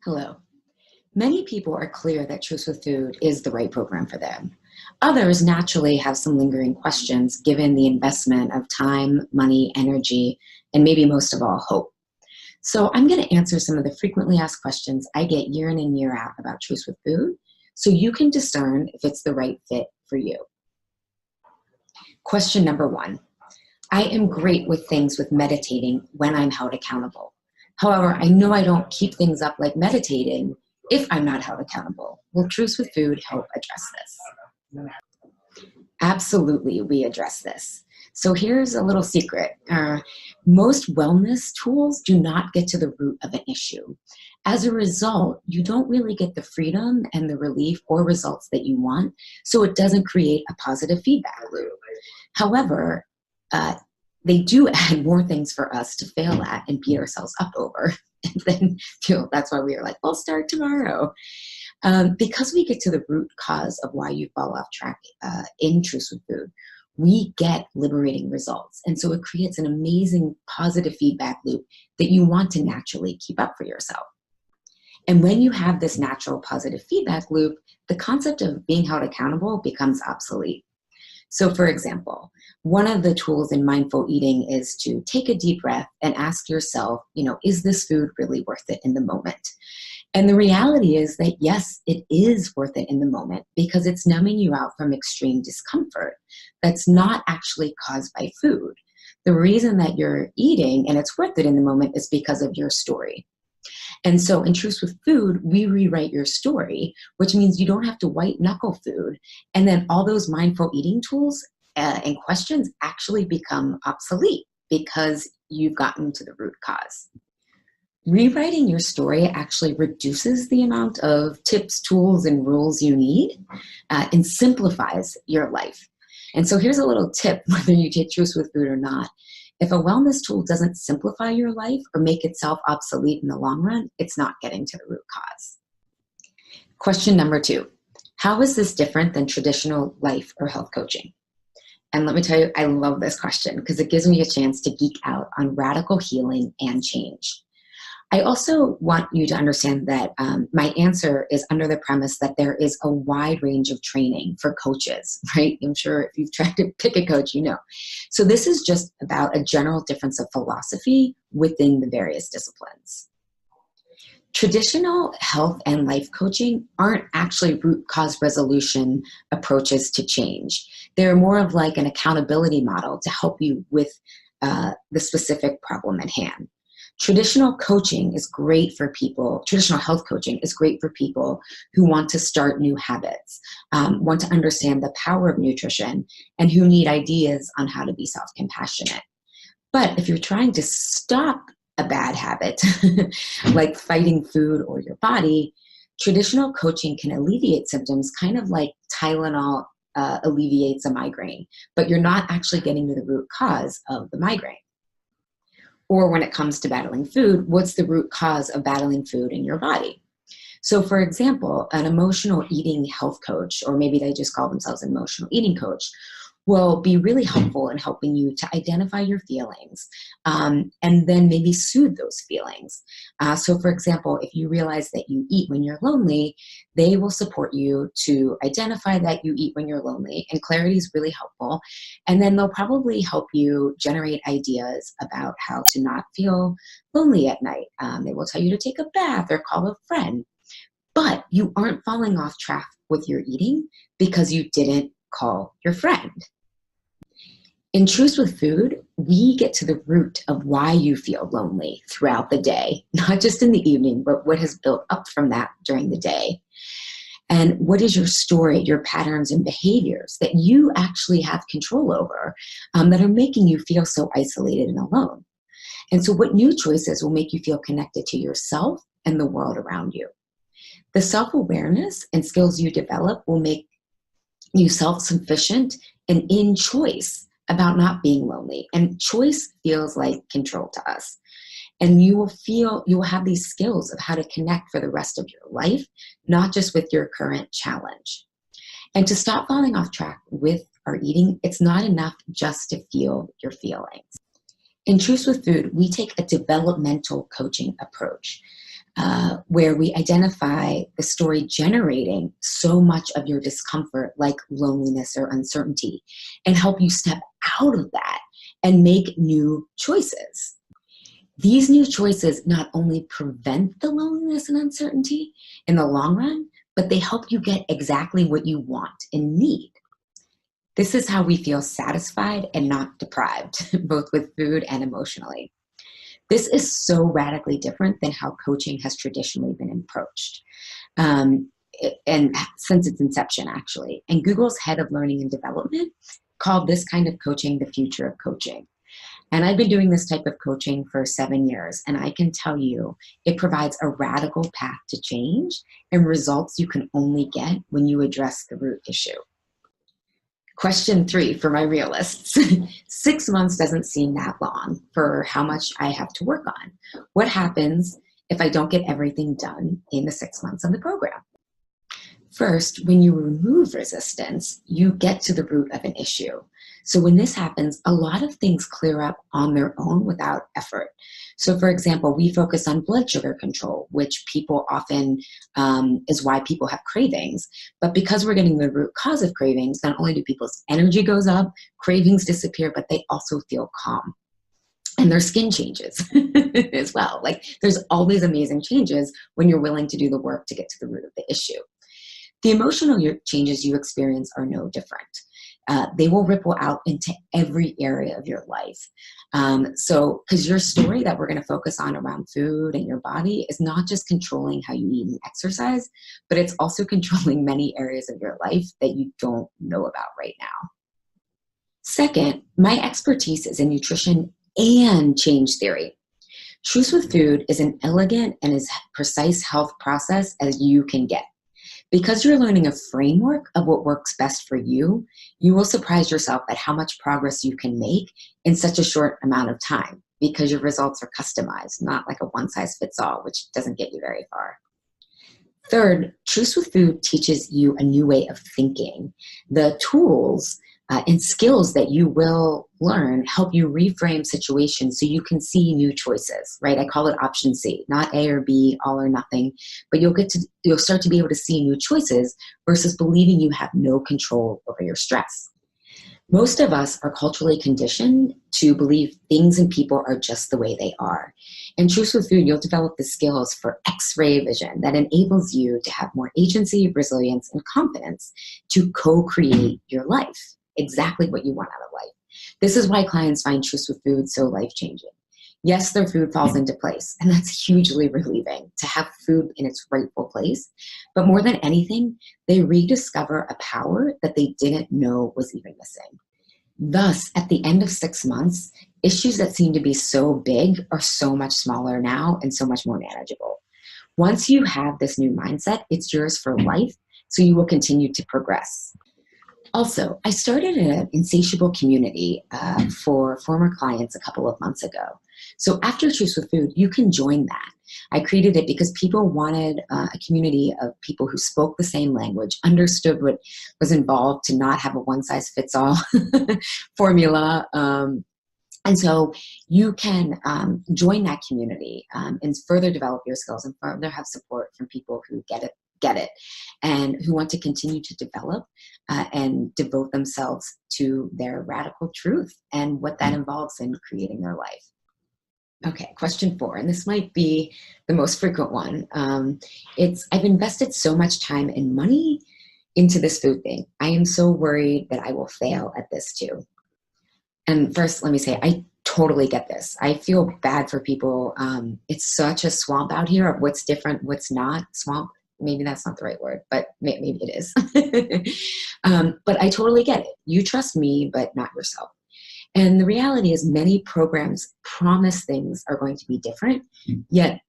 Hello. Many people are clear that Truce with Food is the right program for them. Others naturally have some lingering questions given the investment of time, money, energy, and maybe most of all, hope. So I'm going to answer some of the frequently asked questions I get year in and year out about Truce with Food so you can discern if it's the right fit for you. Question number one. I am great with things with meditating when I'm held accountable. However, I know I don't keep things up like meditating if I'm not held accountable. Will Truce with Food help address this? Absolutely, we address this. So here's a little secret. Most wellness tools do not get to the root of an issue. As a result, you don't really get the freedom and the relief or results that you want, so it doesn't create a positive feedback loop. However, they do add more things for us to fail at and beat ourselves up over. And then that's why we are like, we'll start tomorrow. Because we get to the root cause of why you fall off track in Truce with Food, we get liberating results. And so it creates an amazing positive feedback loop that you want to naturally keep up for yourself. And when you have this natural positive feedback loop, the concept of being held accountable becomes obsolete. So for example, one of the tools in mindful eating is to take a deep breath and ask yourself, is this food really worth it in the moment? And the reality is that yes, it is worth it in the moment because it's numbing you out from extreme discomfort that's not actually caused by food. The reason that you're eating and it's worth it in the moment is because of your story. And so in Truce with Food, we rewrite your story, which means you don't have to white knuckle food. And then all those mindful eating tools and questions actually become obsolete because you've gotten to the root cause. Rewriting your story actually reduces the amount of tips, tools, and rules you need and simplifies your life. And so here's a little tip, whether you take Truce with Food or not. If a wellness tool doesn't simplify your life or make itself obsolete in the long run, it's not getting to the root cause. Question number two, how is this different than traditional life or health coaching? And let me tell you, I love this question because it gives me a chance to geek out on radical healing and change. I also want you to understand that my answer is under the premise that there is a wide range of training for coaches, right? I'm sure if you've tried to pick a coach, you know. So this is just about a general difference of philosophy within the various disciplines. Traditional health and life coaching aren't actually root cause resolution approaches to change. They're more of like an accountability model to help you with the specific problem at hand. Traditional coaching is great for people, traditional health coaching is great for people who want to start new habits, want to understand the power of nutrition, and who need ideas on how to be self-compassionate. But if you're trying to stop a bad habit, like fighting food or your body, traditional coaching can alleviate symptoms, kind of like Tylenol alleviates a migraine, but you're not actually getting to the root cause of the migraine. Or when it comes to battling food, what's the root cause of battling food in your body? So for example, an emotional eating health coach, or maybe they just call themselves an emotional eating coach, will be really helpful in helping you to identify your feelings and then maybe soothe those feelings. So for example, if you realize that you eat when you're lonely, they will support you to identify that you eat when you're lonely, and clarity is really helpful. And then they'll probably help you generate ideas about how to not feel lonely at night. They will tell you to take a bath or call a friend. But you aren't falling off track with your eating because you didn't call your friend. In Truce with Food, we get to the root of why you feel lonely throughout the day, not just in the evening, but what has built up from that during the day. And what is your story, your patterns and behaviors that you actually have control over that are making you feel so isolated and alone? And so what new choices will make you feel connected to yourself and the world around you? The self-awareness and skills you develop will make you self-sufficient and in choice about not being lonely. And choice feels like control to us. And you will have these skills of how to connect for the rest of your life, not just with your current challenge. And to stop falling off track with our eating, it's not enough just to feel your feelings. In Truce with Food, we take a developmental coaching approach. where we identify the story generating so much of your discomfort, like loneliness or uncertainty, and help you step out of that and make new choices. These new choices not only prevent the loneliness and uncertainty in the long run, but they help you get exactly what you want and need. This is how we feel satisfied and not deprived, both with food and emotionally. This is so radically different than how coaching has traditionally been approached, and since its inception, actually. And Google's head of learning and development called this kind of coaching the future of coaching. And I've been doing this type of coaching for 7 years, and I can tell you it provides a radical path to change and results you can only get when you address the root issue. Question 3 for my realists. 6 months doesn't seem that long for how much I have to work on. What happens if I don't get everything done in the 6 months of the program? First, when you remove resistance, you get to the root of an issue. So when this happens, a lot of things clear up on their own without effort. So for example, we focus on blood sugar control, which people often is why people have cravings. But because we're getting the root cause of cravings, not only do people's energy goes up, cravings disappear, but they also feel calm. And their skin changes as well. Like there's all these amazing changes when you're willing to do the work to get to the root of the issue. The emotional changes you experience are no different. They will ripple out into every area of your life. Because your story that we're going to focus on around food and your body is not just controlling how you eat and exercise, but it's also controlling many areas of your life that you don't know about right now. Second, my expertise is in nutrition and change theory. Truce with Food is an elegant and as precise health process as you can get. Because you're learning a framework of what works best for you, you will surprise yourself at how much progress you can make in such a short amount of time because your results are customized, not like a one-size-fits-all, which doesn't get you very far. Third, Truce with Food teaches you a new way of thinking. The tools and skills that you will learn help you reframe situations so you can see new choices, right? I call it option C, not A or B, all or nothing, but you'll start to be able to see new choices versus believing you have no control over your stress. Most of us are culturally conditioned to believe things and people are just the way they are. In Truce with Food, you'll develop the skills for X-ray vision that enables you to have more agency, resilience, and confidence to co-create your life, exactly what you want out of life. This is why clients find Truce with Food so life-changing. Yes, their food falls into place, and that's hugely relieving to have food in its rightful place. But more than anything, they rediscover a power that they didn't know was even missing. Thus, at the end of 6 months, issues that seem to be so big are so much smaller now and so much more manageable. Once you have this new mindset, it's yours for life, so you will continue to progress. Also, I started an insatiable community for former clients a couple of months ago. So after Truce with Food, you can join that. I created it because people wanted a community of people who spoke the same language, understood what was involved to not have a one-size-fits-all formula. And so you can join that community and further develop your skills and further have support from people who get it and who want to continue to develop and devote themselves to their radical truth and what that involves in creating their life. Okay, question 4, and this might be the most frequent one. I've invested so much time and money into this food thing. I am so worried that I will fail at this too. And first, let me say, I totally get this. I feel bad for people. It's such a swamp out here of what's different, what's not. Swamp, maybe that's not the right word, but maybe it is. But I totally get it. You trust me, but not yourself. And the reality is many programs promise things are going to be different, yet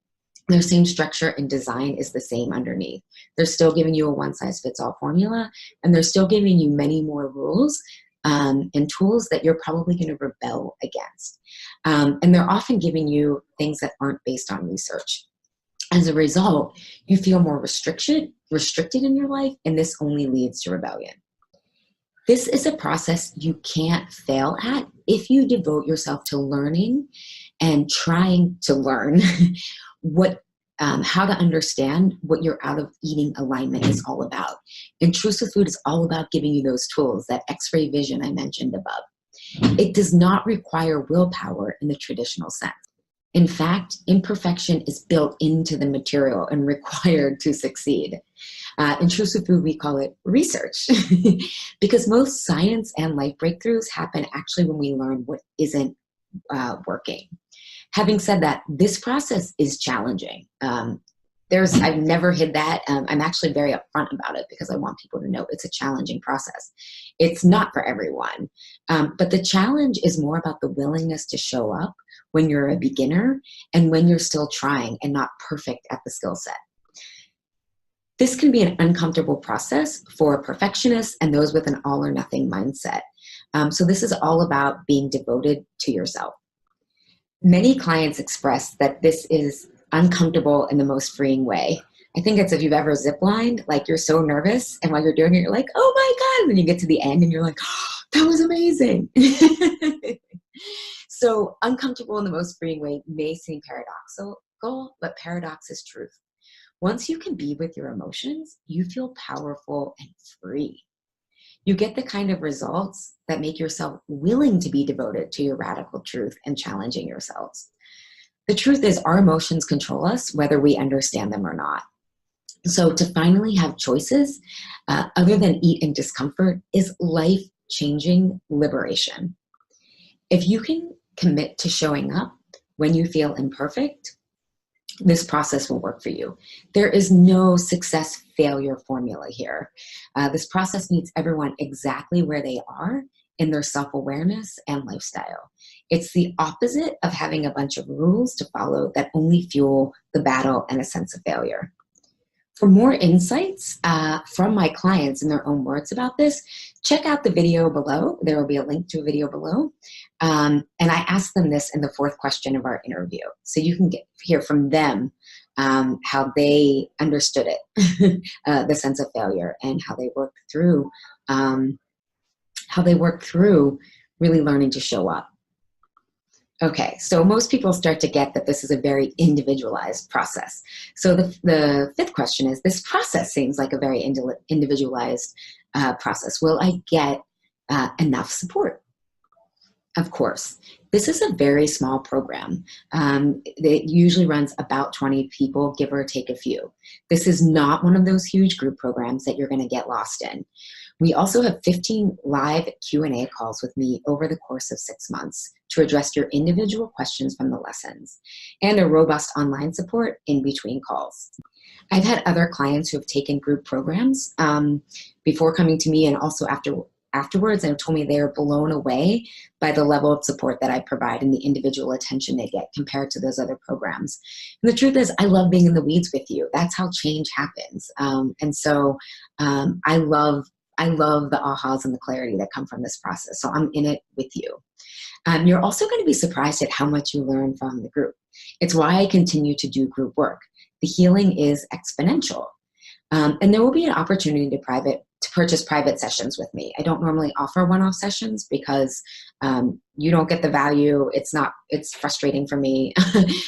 their same structure and design is the same underneath. They're still giving you a one-size-fits-all formula, and they're still giving you many more rules and tools that you're probably going to rebel against. And they're often giving you things that aren't based on research. As a result, you feel more restricted in your life, and this only leads to rebellion. This is a process you can't fail at if you devote yourself to learning and trying to learn what how to understand what your out of eating alignment is all about. And Truce with Food is all about giving you those tools, that X-ray vision I mentioned above. It does not require willpower in the traditional sense. In fact, imperfection is built into the material and required to succeed. In Truce With Food, we call it research because most science and life breakthroughs happen actually when we learn what isn't working. Having said that, this process is challenging. I've never hid that. I'm actually very upfront about it because I want people to know it's a challenging process. It's not for everyone, but the challenge is more about the willingness to show up when you're a beginner and when you're still trying and not perfect at the skill set. This can be an uncomfortable process for perfectionists and those with an all or nothing mindset. So this is all about being devoted to yourself. Many clients express that this is uncomfortable in the most freeing way. I think it's if you've ever ziplined, like you're so nervous and while you're doing it, you're like, oh my God, and then you get to the end and you're like, oh, that was amazing. So uncomfortable in the most freeing way may seem paradoxical, but paradox is truth. Once you can be with your emotions, you feel powerful and free. You get the kind of results that make yourself willing to be devoted to your radical truth and challenging yourselves. The truth is our emotions control us whether we understand them or not. So to finally have choices other than eat in discomfort is life-changing liberation. If you can commit to showing up when you feel imperfect, this process will work for you. There is no success failure formula here. This process meets everyone exactly where they are in their self-awareness and lifestyle. It's the opposite of having a bunch of rules to follow that only fuel the battle and a sense of failure. For more insights from my clients in their own words about this, check out the video below. There will be a link to a video below. And I asked them this in the fourth question of our interview. So you can hear from them how they understood it, the sense of failure, and how they worked through really learning to show up. Okay, so most people start to get that this is a very individualized process. So the fifth question is, this process seems like a very individualized process. Will I get enough support? Of course. This is a very small program. It usually runs about 20 people, give or take a few. This is not one of those huge group programs that you're going to get lost in. We also have 15 live Q&A calls with me over the course of 6 months to address your individual questions from the lessons, and a robust online support in between calls. I've had other clients who have taken group programs before coming to me and also afterwards, and told me they are blown away by the level of support that I provide and the individual attention they get compared to those other programs. And the truth is, I love being in the weeds with you. That's how change happens. And so I love the ahas and the clarity that come from this process. So I'm in it with you. You're also going to be surprised at how much you learn from the group. It's why I continue to do group work. The healing is exponential. And there will be an opportunity to purchase private sessions with me. I don't normally offer one-off sessions because you don't get the value. It's frustrating for me.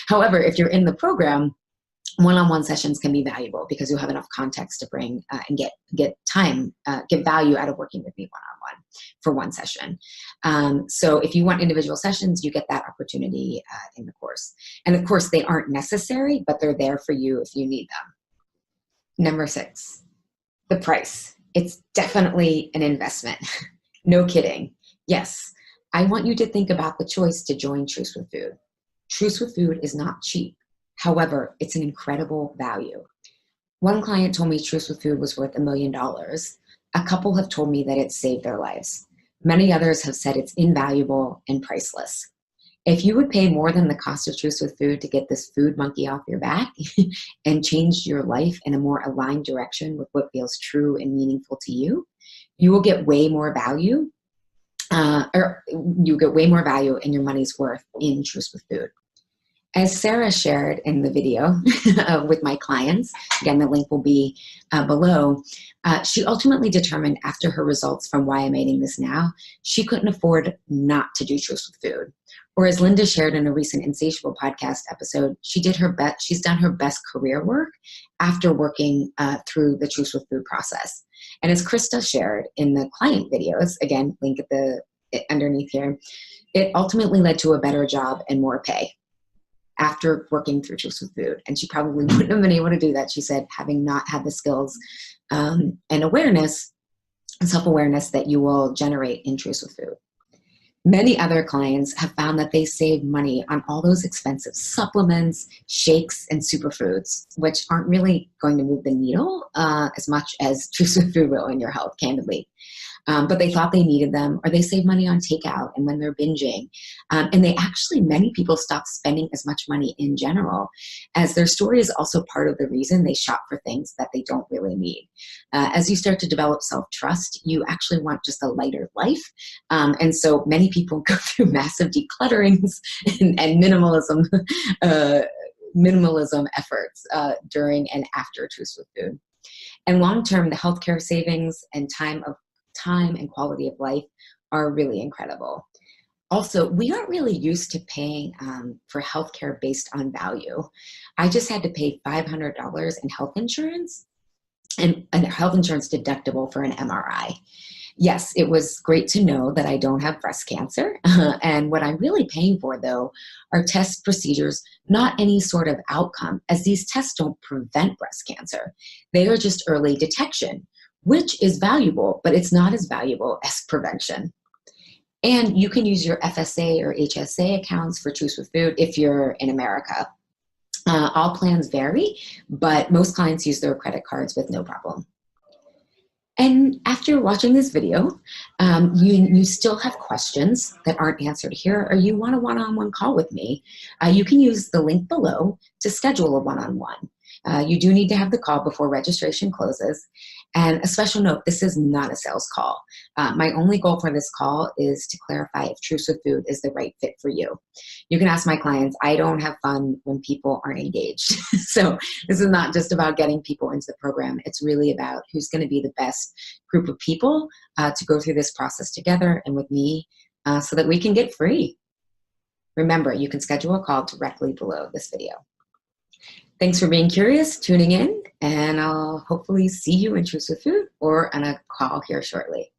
However, if you're in the program, one-on-one sessions can be valuable because you'll have enough context to bring and get value out of working with me one-on-one for one session. So if you want individual sessions, you get that opportunity in the course. And of course, they aren't necessary, but they're there for you if you need them. Number 6, the price. It's definitely an investment. No kidding. Yes, I want you to think about the choice to join Truce with Food. Truce with Food is not cheap. However, it's an incredible value. One client told me Truce with Food was worth $1 million. A couple have told me that it saved their lives. Many others have said it's invaluable and priceless. If you would pay more than the cost of Truce with Food to get this food monkey off your back and change your life in a more aligned direction with what feels true and meaningful to you, you will get way more value, and your money's worth in Truce with Food. As Sarah shared in the video with my clients, again, the link will be below, she ultimately determined after her results from Why I'm Eating This Now, she couldn't afford not to do Truce with Food. Or as Linda shared in a recent Insatiable podcast episode, she's done her best career work after working through the Truce with Food process. And as Krista shared in the client videos, again, link at underneath here, it ultimately led to a better job and more pay after working through Truce with Food. And she probably wouldn't have been able to do that, she said, having not had the skills and awareness and self-awareness that you will generate in Truce with Food. Many other clients have found that they save money on all those expensive supplements, shakes, and superfoods, which aren't really going to move the needle as much as Truce with Food will in your health, candidly. But they thought they needed them, or they save money on takeout and when they're binging. And many people stop spending as much money in general, as their story is also part of the reason they shop for things that they don't really need. As you start to develop self-trust, you actually want just a lighter life. And so many people go through massive declutterings and minimalism efforts during and after Truce with Food. And long-term, the healthcare savings and time and quality of life are really incredible. Also, we aren't really used to paying for healthcare based on value. I just had to pay $500 in health insurance and a health insurance deductible for an MRI. Yes, it was great to know that I don't have breast cancer. And what I'm really paying for, though, are test procedures, not any sort of outcome, as these tests don't prevent breast cancer. They are just early detection, which is valuable, but it's not as valuable as prevention. And you can use your FSA or HSA accounts for Truce with Food if you're in America. All plans vary, but most clients use their credit cards with no problem. And after watching this video, you still have questions that aren't answered here, or you want a one-on-one call with me, you can use the link below to schedule a one-on-one. You do need to have the call before registration closes. And a special note, this is not a sales call. My only goal for this call is to clarify if Truce with Food is the right fit for you. You can ask my clients, I don't have fun when people aren't engaged. So this is not just about getting people into the program. It's really about who's going to be the best group of people to go through this process together and with me so that we can get free. Remember, you can schedule a call directly below this video. Thanks for being curious, tuning in, and I'll hopefully see you in Truce with Food or on a call here shortly.